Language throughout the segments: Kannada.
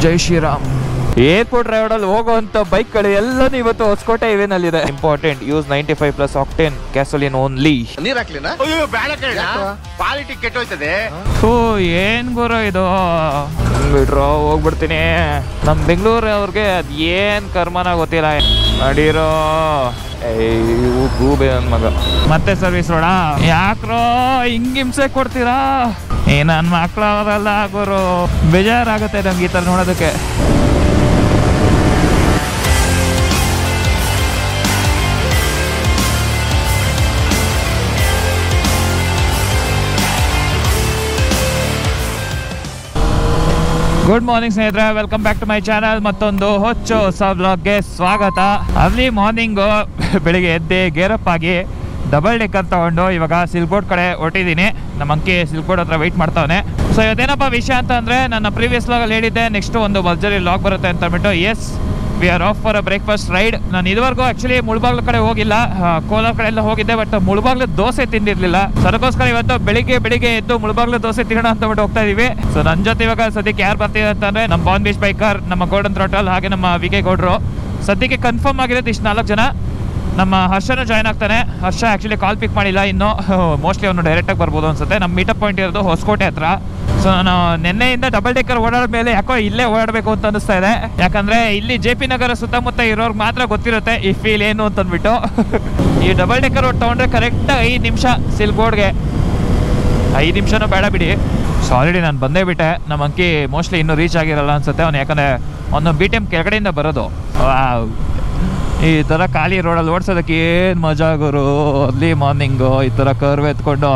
ಜೈ ಶ್ರೀರಾಮ್. ಏರ್ಪೋರ್ಟ್ ರೋಡಲ್ಲಿ ಹೋಗುವಂತ ಬೈಕ್ಗಳು ಎಲ್ಲನೂ ಇವತ್ತು ಹೊಸಕೋಟೆ ಇವೇನಲ್ಲಿದೆ. Important, use 95+ octane gasoline only. ನೀರ್ ಹಾಕ್ಲಿನಾ? ಅಯ್ಯೋ ಬೇಡ ಕಣ, ಕ್ವಾಲಿಟಿ ಕೆಟ್ಟೋಯ್ತದೆ. ಥೂ, ಏನ್ ಗುರು ಇದು, ಬಿಡ್ರೋ ಹೋಗ್ಬಿಡ್ತೀನಿ. ನಮ್ ಬೆಂಗಳೂರು ಅವ್ರಿಗೆ ಅದ್ ಏನ್ ಕರ್ಮನ ಗೊತ್ತಿಲ್ಲ. ನಡೀರೋ ಗೂಬೆ ನನ್ ಮಗ. ಮತ್ತೆ ಸರ್ವಿಸ್ ರೋಡ, ಯಾಕ್ರೋ ಹಿಂಗ್ ಹಿಂಸೆ ಕೊಡ್ತೀರಾ? ನನ್ ಮಕ್ಳು ಅವರಲ್ಲ ಗುರು, ಬೇಜಾರಾಗುತ್ತೆ ನಮ್ಗೆ ಈ ತರ ನೋಡೋದಕ್ಕೆ. ಗುಡ್ ಮಾರ್ನಿಂಗ್ ಸ್ನೇಹಿತರೆ, welcome back to my channel. ಮತ್ತೊಂದು ಹೊಸ ವ್ಲಾಗ್ಗೆ ಸ್ವಾಗತ. ಅರ್ಲಿ ಮಾರ್ನಿಂಗು ಬೆಳಿಗ್ಗೆ ಎದ್ದೆ ಗೇರಪ್ ಆಗಿ ಡಬಲ್ ಡೆಕ್ಕರ್ ತಗೊಂಡು ಇವಾಗ ಸಿಲ್ಕೋಡ್ ಕಡೆ ಹೊರಟಿದ್ದೀನಿ. ನಮ್ಮ ಅಂಕಿ ಸಿಲ್ಕೋಡ್ ಹತ್ರ ವೆಯ್ಟ್ ಮಾಡ್ತಾವನೆ. ಸೊ ಇದೇನಪ್ಪ ವಿಷಯ ಅಂತ ಅಂದರೆ, ನನ್ನ ಪ್ರೀವಿಯಸ್ ಲಾಗಲ್ಲಿ ಹೇಳಿದ್ದೆ ನೆಕ್ಸ್ಟ್ ಒಂದು ಭರ್ಜರಿ ಲಾಗ್ ಬರುತ್ತೆ ಅಂತ ಅಂದ್ಬಿಟ್ಟು. Yes, we are off for a breakfast ride. ನಾನು ಇದುವರೆಗೂ ಆ್ಯಕ್ಚುಲಿ ಮುಳಬಾಗ್ಲ ಕಡೆ ಹೋಗಿಲ್ಲ, ಕೋಲಾರ ಕಡೆ ಎಲ್ಲ ಹೋಗಿದ್ದೆ, ಬಟ್ ಮುಳಬಾಗ್ಲ ದೋಸೆ ತಿಂದಿರಲಿಲ್ಲ. ಅದಕ್ಕೋಸ್ಕರ ಇವತ್ತು ಬೆಳಿಗ್ಗೆ ಎದ್ದು ಮುಳಬಾಗ್ಲ ದೋಸೆ ತಿನ್ನೋಣ ಅಂತ ಬಿಟ್ಟು ಹೋಗ್ತಾ ಇದೀವಿ. ಸೊ ನನ್ನ ಜೊತೆ ಇವಾಗ ಸದ್ಯಕ್ಕೆ ಯಾರು ಬರ್ತಿದೆ ಅಂತಂದರೆ, ನಮ್ಮ ಬಾನ್ ಬೀಚ್ ಬೈಕರ್, ನಮ್ಮ ಗೋಲ್ಡನ್ ಥ್ರಾಟಲ್, ಹಾಗೆ ನಮ್ಮ ವಿಕೆ ಗೌಡ್ರು. ಸದ್ಯಕ್ಕೆ ಕನ್ಫರ್ಮ್ ಆಗಿರೋದು ಇಷ್ಟು 4 ಜನ. ನಮ್ಮ ಹರ್ಷನೂ ಜಾಯ್ನ್ ಆಗ್ತಾನೆ. ಹರ್ಷ ಆ್ಯಕ್ಚುಲಿ ಕಾಲ್ ಪಿಕ್ ಮಾಡಿಲ್ಲ ಇನ್ನು, ಮೋಸ್ಟ್ಲಿ ಅವನು ಡೈರೆಕ್ಟಾಗಿ ಬರ್ಬೋದು ಅನ್ಸುತ್ತೆ. ನಮ್ಮ ಮೀಟಪ್ ಪಾಯಿಂಟ್ ಇರೋದು ಹೊಸಕೋಟೆ ಹತ್ರ. ಸೊ ನಾನು ನಿನ್ನೆಯಿಂದ ಡಬಲ್ ಡೆಕ್ಕರ್ ಓಡಾಡ ಮೇಲೆ ಯಾಕೋ ಇಲ್ಲೇ ಓಡಾಡಬೇಕು ಅಂತ ಅನಿಸ್ತಾ ಇದೆ. ಯಾಕಂದರೆ ಇಲ್ಲಿ JP ನಗರ ಸುತ್ತಮುತ್ತ ಇರೋರ್ಗೆ ಮಾತ್ರ ಗೊತ್ತಿರುತ್ತೆ ಈ ಫೀಲ್ ಏನು ಅಂತಂದ್ಬಿಟ್ಟು. ಈ ಡಬಲ್ ಡೆಕ್ಕರ್ ಓಡ್ ತೊಗೊಂಡ್ರೆ ಕರೆಕ್ಟ್ 5 ನಿಮಿಷ ಸಿಲ್ಕೋಡ್ಗೆ. 5 ನಿಮಿಷನೂ ಬೇಡ ಬಿಡಿ. ಸೊ ಆಲ್ರೆಡಿ ನಾನು ಬಂದೇ ಬಿಟ್ಟೆ. ನಮ್ಮ ಅಂಕಿ ಮೋಸ್ಟ್ಲಿ ಇನ್ನೂ ರೀಚ್ ಆಗಿರಲ್ಲ ಅನ್ಸುತ್ತೆ. ಅವ್ನು ಯಾಕಂದರೆ ಒಂದು BTM ಕೆಳಗಡೆಯಿಂದ ಬರೋದು. ಈ ಥರ ಖಾಲಿ ರೋಡಲ್ಲಿ ಓಡಿಸೋದಕ್ಕೆ ಏನು ಮಜಾ ಗುರು. ಅರ್ಲಿ ಮಾರ್ನಿಂಗು ಈ ಥರ ಕರ್ವ್ ಎತ್ಕೊಂಡು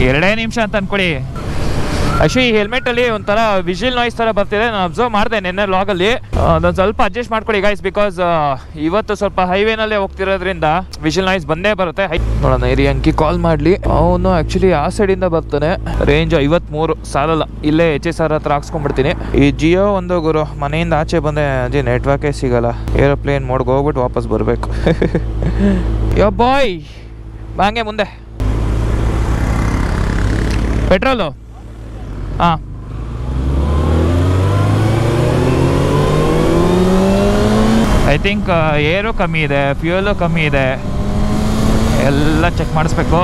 2 ನಿಮಿಷ ಅಂತ ಅಂದ್ಕೊಳ್ಳಿ. ಆ್ಯಕ್ಚುಲಿ ಈ ಹೆಲ್ಮೆಟಲ್ಲಿ ಒಂಥರ ವಿಜಿಲ್ ನಾಯ್ಸ್ ಥರ ಬರ್ತಿದೆ. ನಾನು ಅಬ್ಸರ್ವ್ ಮಾಡಿದೆ ನಿನ್ನೆ ಲಾಗಲ್ಲಿ. ಅದೊಂದು ಸ್ವಲ್ಪ ಅಡ್ಜಸ್ಟ್ ಮಾಡ್ಕೊಳ್ಳಿ ಗೈಸ್, ಬಿಕಾಸ್ ಇವತ್ತು ಸ್ವಲ್ಪ ಹೈವೇನಲ್ಲೇ ಹೋಗ್ತಿರೋದ್ರಿಂದ ವಿಜಿಲ್ ನಾಯ್ಸ್ ಬಂದೇ ಬರುತ್ತೆ. ನೋಡೋಣ ಇರಿ, ಅಂಕಿ ಕಾಲ್ ಮಾಡಲಿ. ಅವನು ಆ್ಯಕ್ಚುಲಿ ಆ ಸೈಡಿಂದ ಬರ್ತಾನೆ. ರೇಂಜ್ 53 ಸಾಲಲ್ಲ. ಇಲ್ಲೇ HSR ಹತ್ರ ಹಾಕ್ಸ್ಕೊಂಡ್ಬಿಡ್ತೀನಿ. ಈ ಜಿಯೋ ಒಂದು ಗುರು, ಮನೆಯಿಂದ ಆಚೆ ಬಂದೆ ಅದೇ ನೆಟ್ವರ್ಕೇ ಸಿಗಲ್ಲ. ಏರೋಪ್ಲೇನ್ ಮೋಡ್ಗೆ ಹೋಗ್ಬಿಟ್ಟು ವಾಪಸ್ ಬರಬೇಕು. ಯೋ ಬಾಯ್, ಬಾಂಗೆ ಮುಂದೆ ಪೆಟ್ರೋಲು. ಹಾಂ, ಐ ಥಿಂಕ್ ಏರು ಕಮ್ಮಿ ಇದೆ, ಫ್ಯೂಯಲು ಕಮ್ಮಿ ಇದೆ, ಎಲ್ಲ ಚೆಕ್ ಮಾಡಿಸ್ಬೇಕು.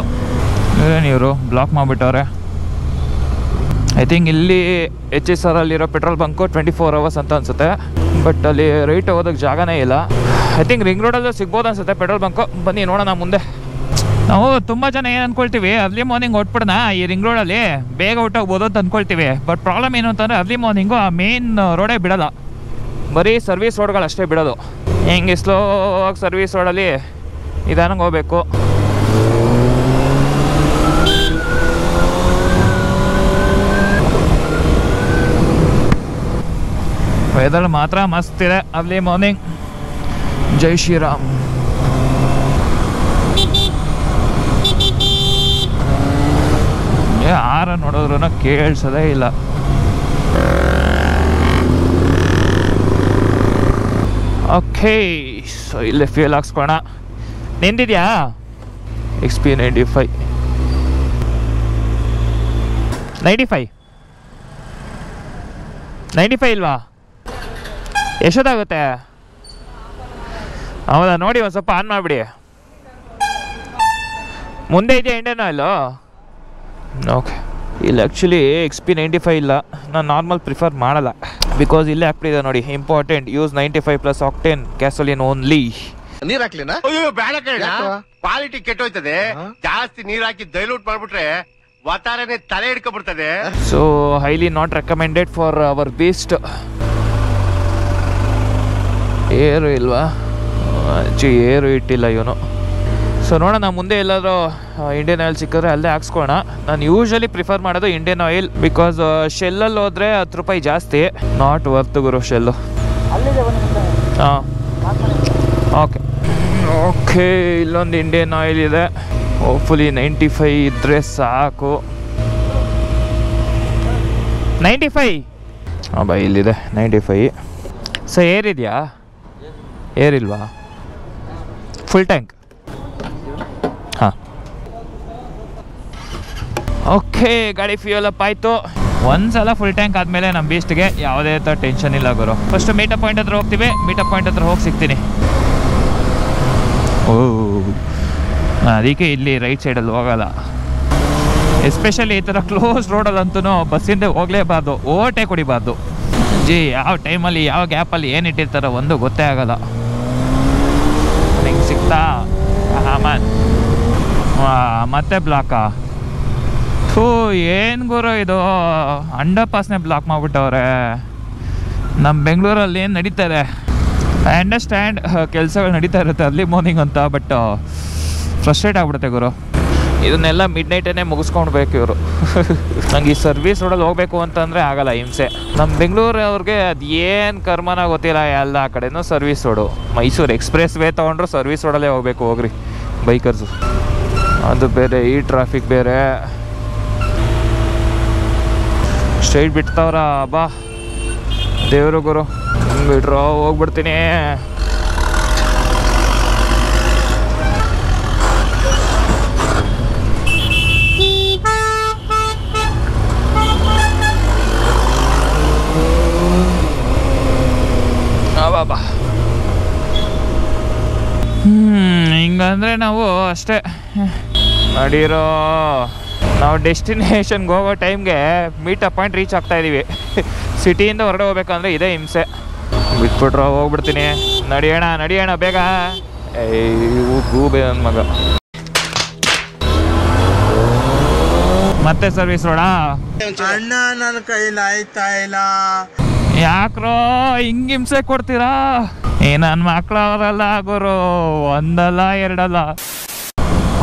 ಏನಿವರು ಬ್ಲಾಕ್ ಮಾಡಿಬಿಟ್ಟವ್ರೆ. ಐ ಥಿಂಕ್ ಇಲ್ಲಿ HSR ಅಲ್ಲಿರೋ ಪೆಟ್ರೋಲ್ ಬಂಕು 24 hours ಅಂತ ಅನಿಸುತ್ತೆ. ಬಟ್ ಅಲ್ಲಿ ರೈಟ್ ಹೋಗೋದಕ್ಕೆ ಜಾಗನೇ ಇಲ್ಲ. ಐ ಥಿಂಕ್ ರಿಂಗ್ ರೋಡಲ್ಲೂ ಸಿಗ್ಬೋದು ಅನಿಸುತ್ತೆ ಪೆಟ್ರೋಲ್ ಬಂಕು. ಬನ್ನಿ ನೋಡೋಣ ಮುಂದೆ. ನಾವು ತುಂಬ ಜನ ಏನು ಅಂದ್ಕೊಳ್ತೀವಿ, ಅರ್ಲಿ ಮಾರ್ನಿಂಗ್ ಹೊಟ್ಬಿಡೋಣ ಈ ರಿಂಗ್ ರೋಡಲ್ಲಿ ಬೇಗ ಹೊಟ್ಟೋಗ್ಬೋದು ಅಂತ ಅಂದ್ಕೊಳ್ತೀವಿ. ಬಟ್ ಪ್ರಾಬ್ಲಮ್ ಏನು ಅಂತಂದರೆ, ಅರ್ಲಿ ಮಾರ್ನಿಂಗು ಆ ಮೇನ್ ರೋಡೇ ಬಿಡೋಲ್ಲ, ಬರೀ ಸರ್ವಿಸ್ ರೋಡ್ಗಳು ಅಷ್ಟೇ ಬಿಡೋದು. ಹೆಂಗೆ ಸ್ಲೋ ಆಗಿ ಸರ್ವಿಸ್ ರೋಡಲ್ಲಿ ನಿಧಾನಕ್ಕೆ ಹೋಗ್ಬೇಕು. ವೆದರ್ ಮಾತ್ರ ಮಸ್ತ್ ಇದೆ ಅರ್ಲಿ ಮಾರ್ನಿಂಗ್. ಜೈ ಶ್ರೀರಾಮ್. ಯಾರ ನೋಡಿದ್ರು ಕೇಳಿಸೋದೇ ಇಲ್ಲ. ಓಕೆ, ಸೊ ಇಲ್ಲೇ ಫ್ಯೂಲ್ ಹಾಕ್ಸ್ಕೋಣ. ನಿಂದಿದ್ಯಾ XP 95 ಇಲ್ವಾ? ಎಷ್ಟೊತ್ತಾಗುತ್ತೆ? ಹೌದಾ, ನೋಡಿ ಒಂದು ಸ್ವಲ್ಪ ಆನ್ ಮಾಡಿಬಿಡಿ. ಮುಂದೆ ಇದೆಯಾ ಇಂಡಿಯನ್ ಆಯಿಲು? ಓಕೆ, ಇಲ್ಲಿ ಆ್ಯಕ್ಚುಲಿ XP 95 ಇಲ್ಲ. ನಾನು ನಾರ್ಮಲ್ ಪ್ರಿಫರ್ ಮಾಡಲ್ಲ, ಬಿಕಾಸ್ ಇಲ್ಲೇ ಹಾಕ್ಬಿಟ್ಟಿದೆ ನೋಡಿ, important, use 95+ octane gasoline only. ನೀರ್ ಹಾಕ್ಲಿನಾ? ಅಯ್ಯೋ ಬೇಡ ಕಣ, ಕ್ವಾಲಿಟಿ ಕೆಟ್ಟೋಯ್ತದೆ. ಜಾಸ್ತಿ ನೀರ್ ಹಾಕಿ ಡೈಲ್ಯೂಟ್ ಮಾಡ್ಬಿಟ್ರೆ ವಾತಾವರಣ ತಲೆ ಹಿಡ್ಕೊಬಿಡ್ತದೆ. So highly not recommended for our beast. ಏರು ಇಲ್ವಾ? ಏರು ಇಟ್ಟಿಲ್ಲ ಇವನು. ಸೊ ನೋಡೋಣ ಮುಂದೆ ಎಲ್ಲಾದರೂ ಇಂಡಿಯನ್ ಆಯಿಲ್ ಸಿಕ್ಕಿದ್ರೆ ಅಲ್ಲೇ ಹಾಕ್ಸ್ಕೊಳ್ಳೋಣ. ನಾನು ಯೂಶಲಿ ಪ್ರಿಫರ್ ಮಾಡೋದು ಇಂಡಿಯನ್ ಆಯಿಲ್, ಬಿಕಾಸ್ ಶೆಲ್ಲಲ್ಲಿ ಹೋದರೆ 10 ರೂಪಾಯಿ ಜಾಸ್ತಿ. ನಾಟ್ ವರ್ತ್ ಗುರು ಶೆಲ್ಲು. ಹಾಂ, ಓಕೆ, ಇಲ್ಲೊಂದು ಇಂಡಿಯನ್ ಆಯಿಲ್ ಇದೆ. ಹೋಪ್ಫುಲಿ 95 ಇದ್ದರೆ ಸಾಕು. 95 ಹಾಂ ಬೈ, ಇಲ್ಲಿದೆ 95. ಸೊ ಏರಿದೆಯಾ? ಏರಿಲ್ವಾ? Full tank. ಹಾಂ, ಓಕೆ, ಗಾಡಿ ಫ್ಯೂಯಲ್ ಅಪ್ ಆಯಿತು. ಒಂದ್ಸಲ ಫುಲ್ ಟ್ಯಾಂಕ್ ಆದಮೇಲೆ ನಮ್ಮ ಬೀಸ್ಟ್ಗೆ ಯಾವುದೇ ಥರ ಟೆನ್ಷನ್ ಇಲ್ಲ ಗುರು. ಫಸ್ಟು ಮೀಟಪ್ ಪಾಯಿಂಟ್ ಹತ್ರ ಹೋಗ್ತೀವಿ, ಮೀಟಪ್ ಪಾಯಿಂಟ್ ಹತ್ರ ಹೋಗಿ ಸಿಗ್ತೀನಿ. ಅದಕ್ಕೆ ಇಲ್ಲಿ ರೈಟ್ ಸೈಡಲ್ಲಿ ಹೋಗಲ್ಲ, ಎಸ್ಪೆಷಲಿ ಈ ಥರ ಕ್ಲೋಸ್ ರೋಡಲ್ಲಂತೂ ಬಸ್ಸಿಂದ ಹೋಗಲೇಬಾರ್ದು, ಓವರ್ಟೇಕ್ ಹೊಡಿಬಾರ್ದು. ಯಾವ ಟೈಮಲ್ಲಿ ಯಾವ ಗ್ಯಾಪಲ್ಲಿ ಏನು ಇಟ್ಟಿರ್ತಾರೋ ಒಂದು ಗೊತ್ತೇ ಆಗಲ್ಲ. ಹಿಂಗೆ ಸಿಗ್ತಾ ಮತ್ತೆ ಬ್ಲಾಕಾ? ಏನು ಗುರು ಇದು, ಅಂಡರ್ ಪಾಸ್ನೇ ಬ್ಲಾಕ್ ಮಾಡಿಬಿಟ್ಟವ್ರೆ. ನಮ್ಮ ಬೆಂಗಳೂರಲ್ಲಿ ಏನು ನಡೀತಾರೆ, ಐ ಅಂಡರ್ಸ್ಟ್ಯಾಂಡ್ ಕೆಲಸಗಳು ನಡೀತಾ ಇರುತ್ತೆ ಅರ್ಲಿ ಮಾರ್ನಿಂಗ್ ಅಂತ, ಬಟ್ ಫ್ರಸ್ಟ್ರೇಟ್ ಆಗ್ಬಿಡುತ್ತೆ ಗುರು. ಇದನ್ನೆಲ್ಲ ಮಿಡ್ ನೈಟೇ ಮುಗಿಸ್ಕೊಂಡ್ಬೇಕು ಇವರು. ನಂಗೆ ಈ ಸರ್ವಿಸ್ ರೋಡಲ್ಲಿ ಹೋಗ್ಬೇಕು ಅಂತಂದರೆ ಆಗಲ್ಲ, ಹಿಂಸೆ. ನಮ್ಮ ಬೆಂಗಳೂರವ್ರಿಗೆ ಅದು ಏನು ಕರ್ಮನ ಗೊತ್ತಿಲ್ಲ, ಎಲ್ಲ ಕಡೆನೂ service road. Mysuru express way ತೊಗೊಂಡ್ರು ಸರ್ವಿಸ್ ರೋಡಲ್ಲೇ ಹೋಗ್ಬೇಕು, ಹೋಗ್ರಿ ಬೈಕರ್ಸು. ಅದು ಬೇರೆ, ಈ ಟ್ರಾಫಿಕ್ ಬೇರೆ. ಸ್ಟ್ರೈಟ್ ಬಿಡ್ತಾವ್ರ, ಬಾ ದೇವರು ಗುರು. ಬಿಡ್ರೋ, ಹೋಗ್ಬಿಡ್ತೀನಿ. ಬಾ ಹಿಂಗಂದ್ರೆ ನಾವು ಅಷ್ಟೇ ನಡೀರೋ. ನಾವು ಡೆಸ್ಟಿನೇಷನ್ಗೆ ಹೋಗೋ ಟೈಮ್ಗೆ ಮೀಟಪ್ ಪಾಯಿಂಟ್ ರೀಚ್ ಆಗ್ತಾ ಇದ್ದೀವಿ. ಸಿಟಿಯಿಂದ ಹೊರಡೆ ಹೋಗ್ಬೇಕಂದ್ರೆ ಇದೇ ಹಿಂಸೆ. ಬಿಟ್ಬಿಟ್ರೋ, ಹೋಗ್ಬಿಡ್ತೀನಿ. ನಡಿಯೋಣ ಬೇಗ. ಗೂಬೆ ನನ್ನ ಮಗ. ಮತ್ತೆ ಸರ್ವಿಸ್ ರೋಡಾ? ಅಣ್ಣ ನನ್ನ ಕೈಲಿ ಆಯ್ತಾ ಇಲ್ಲ. ಯಾಕ್ರೋ ಹಿಂಗೆ ಹಿಂಸೆ ಕೊಡ್ತೀರಾ? ನನ್ನ ಮಕ್ಕಳವರಲ್ಲ ಗುರು, ಒಂದಲ್ಲ ಎರಡಲ್ಲ.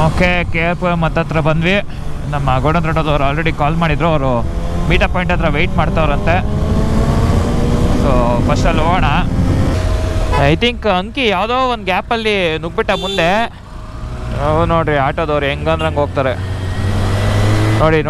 ಓಕೆ, KRPುರಂ ಮತ್ತತ್ರ ಬಂದ್ವಿ. ನಮ್ಮ ಗೋಡನ್ ರೋಡದವ್ರು ಆಲ್ರೆಡಿ ಕಾಲ್ ಮಾಡಿದ್ರು, ಅವರು ಮೀಟಪ್ ಪಾಯಿಂಟ್ ಹತ್ರ ವೆಯ್ಟ್ ಮಾಡ್ತಾವ್ರಂತೆ. ಸೊ ಫಸ್ಟ್ ಅಲ್ಲಿ ಹೋಗೋಣ. ಐ ಥಿಂಕ್ ಅಂಕಿ ಯಾವುದೋ ಒಂದು ಗ್ಯಾಪಲ್ಲಿ ನುಗ್ಬಿಟ್ಟ ಮುಂದೆ. ನೋಡ್ರಿ ಆಟೋದವ್ರು ಹೆಂಗಂದ್ರೆ ಹಂಗೆ ಹೋಗ್ತಾರೆ. ನೋಡಿ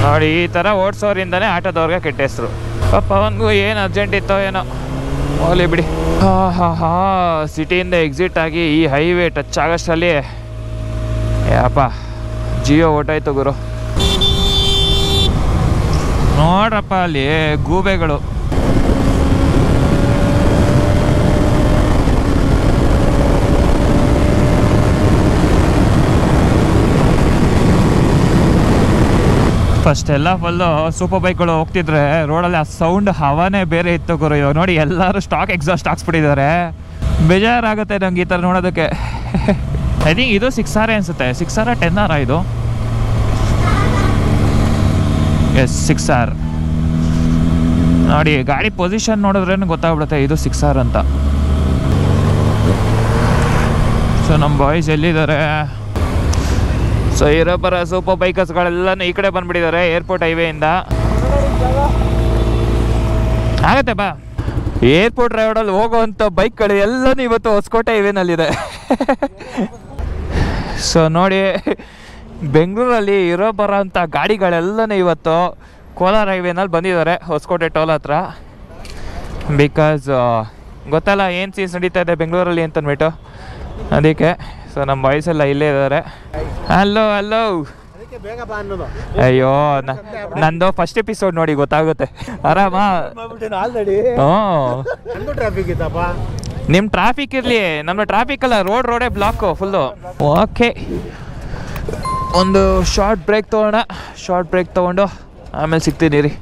ನೋಡಿ, ಈ ಥರ ಓಡಿಸೋರಿಂದನೇ ಆಟೋದವ್ರಿಗೆ ಕೆಟ್ಟ ಹೆಸರು. ಪಾಪ ಅವನಿಗೂ ಏನು ಅರ್ಜೆಂಟ್ ಇತ್ತೋ ಏನೋ, ಹೋಗಲಿ ಬಿಡಿ. ಸಿಟಿಯಿಂದ ಎಕ್ಸಿಟ್ ಆಗಿ ಈ ಹೈವೇ ಟಚ್ ಆಗೋಷ್ಟರಲ್ಲಿ ಯಪ್ಪ ಜಿಯೋ ಓಟಾಯ್ತು ಗುರು. ನೋಡ್ರಪ್ಪ ಅಲ್ಲಿ ಗೂಬೆಗಳು. ಫಸ್ಟ್ ಎಲ್ಲ ಫುಲ್ಲು ಸೂಪರ್ ಬೈಕ್ಗಳು ಹೋಗ್ತಿದ್ರೆ ರೋಡಲ್ಲಿ ಆ ಸೌಂಡ್ ಹವಾನೇ ಬೇರೆ ಇತ್ತು ಗುರು. ಇವಾಗ ನೋಡಿ ಎಲ್ಲರೂ ಸ್ಟಾಕ್ ಎಕ್ಸಾಸ್ಟ್ ಹಾಕ್ಸ್ಬಿಟ್ಟಿದ್ದಾರೆ. ಬೇಜಾರಾಗುತ್ತೆ ನಂಗೆ ಈ ಥರ ನೋಡೋದಕ್ಕೆ. ಐ ಥಿಂಕ್ ಇದು 6R ಅನಿಸುತ್ತೆ. 6R 10R ಇದು? S 6R. ನೋಡಿ ಗಾಡಿ ಪೊಸಿಷನ್ ನೋಡಿದ್ರೇನು ಗೊತ್ತಾಗ್ಬಿಡುತ್ತೆ ಇದು 6R ಅಂತ. ಸೊ ನಮ್ಮ ಬಾಯ್ಸ್ ಎಲ್ಲಿದ್ದಾರೆ? ಸೊ ಇರೋ ಬರ ಸೂಪರ್ ಬೈಕರ್ಸ್ಗಳೆಲ್ಲನೂ ಈ ಕಡೆ ಬಂದ್ಬಿಟ್ಟಿದ್ದಾರೆ ಏರ್ಪೋರ್ಟ್ ಹೈವೇಯಿಂದ. ಆಗತ್ತೆ ಬಾ. ಏರ್ಪೋರ್ಟ್ ರೋಡಲ್ಲಿ ಹೋಗೋವಂಥ ಬೈಕ್ಗಳು ಎಲ್ಲನೂ ಇವತ್ತು ಹೊಸಕೋಟೆ ಹೈವೇನಲ್ಲಿದೆ. ಸೊ ನೋಡಿ, ಬೆಂಗಳೂರಲ್ಲಿ ಇರೋ ಬರೋ ಅಂಥ ಗಾಡಿಗಳೆಲ್ಲನೂ ಇವತ್ತು ಕೋಲಾರ ಹೈವೇನಲ್ಲಿ ಬಂದಿದ್ದಾರೆ ಹೊಸಕೋಟೆ ಟೋಲ್ ಹತ್ರ. ಬಿಕಾಸ್ ಗೊತ್ತಲ್ಲ ಏನು ಸೀನ್ಸ್ ನಡೀತಾ ಇದೆ ಬೆಂಗಳೂರಲ್ಲಿ ಅಂತಂದ್ಬಿಟ್ಟು, ಅದಕ್ಕೆ. ಸೊ ನಮ್ಮ ಬಾಯ್ಸೆಲ್ಲ ಇಲ್ಲೇ ಇದ್ದಾರೆ. ಹಲೋ ಅಯ್ಯೋ, ನಂದು ಫಸ್ಟ್ ಎಪಿಸೋಡ್ ನೋಡಿ ಗೊತ್ತಾಗುತ್ತೆ. ಆರಾಮ? ನಿಮ್ಮ ಟ್ರಾಫಿಕ್ ಇರಲಿ, ನಮ್ಮ ಟ್ರಾಫಿಕ್ ಅಲ್ಲ, ರೋಡೇ ಬ್ಲಾಕು ಫುಲ್ಲು. ಓಕೆ, ಒಂದು ಶಾರ್ಟ್ ಬ್ರೇಕ್ ತೊಗೊಂಡು ಆಮೇಲೆ ಸಿಗ್ತೀನಿ ರೀ.